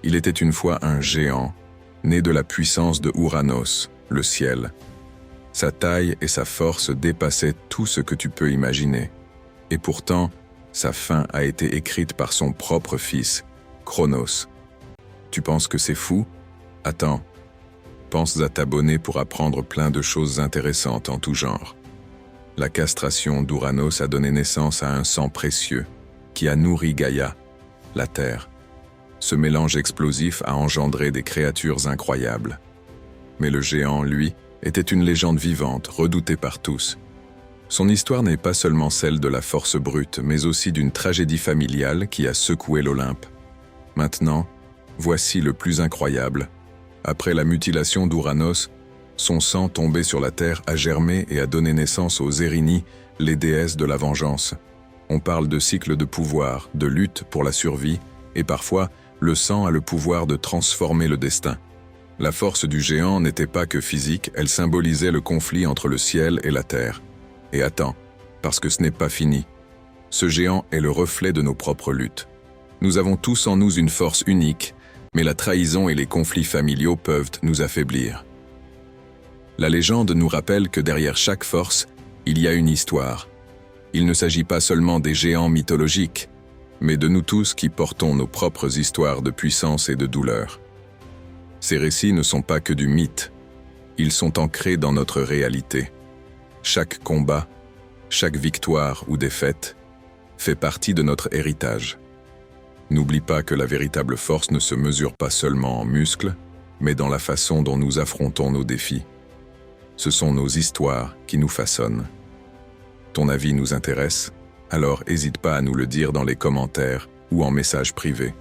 Il était une fois un géant, né de la puissance de Ouranos, le ciel. Sa taille et sa force dépassaient tout ce que tu peux imaginer. Et pourtant, sa fin a été écrite par son propre fils, Cronos. Tu penses que c'est fou? Attends. Pense à t'abonner pour apprendre plein de choses intéressantes en tout genre. La castration d'Ouranos a donné naissance à un sang précieux, qui a nourri Gaïa, la terre. Ce mélange explosif a engendré des créatures incroyables. Mais le géant, lui, était une légende vivante, redoutée par tous. Son histoire n'est pas seulement celle de la force brute, mais aussi d'une tragédie familiale qui a secoué l'Olympe. Maintenant, voici le plus incroyable. Après la mutilation d'Ouranos, son sang tombé sur la terre a germé et a donné naissance aux Érini, les déesses de la vengeance. On parle de cycle de pouvoir, de lutte pour la survie, et parfois, le sang a le pouvoir de transformer le destin. La force du géant n'était pas que physique, elle symbolisait le conflit entre le ciel et la terre. Et attends, parce que ce n'est pas fini. Ce géant est le reflet de nos propres luttes. Nous avons tous en nous une force unique, mais la trahison et les conflits familiaux peuvent nous affaiblir. La légende nous rappelle que derrière chaque force, il y a une histoire. Il ne s'agit pas seulement des géants mythologiques, mais de nous tous qui portons nos propres histoires de puissance et de douleur. Ces récits ne sont pas que du mythe, ils sont ancrés dans notre réalité. Chaque combat, chaque victoire ou défaite fait partie de notre héritage. N'oublie pas que la véritable force ne se mesure pas seulement en muscles, mais dans la façon dont nous affrontons nos défis. Ce sont nos histoires qui nous façonnent. Ton avis nous intéresse? Alors n'hésite pas à nous le dire dans les commentaires ou en message privé.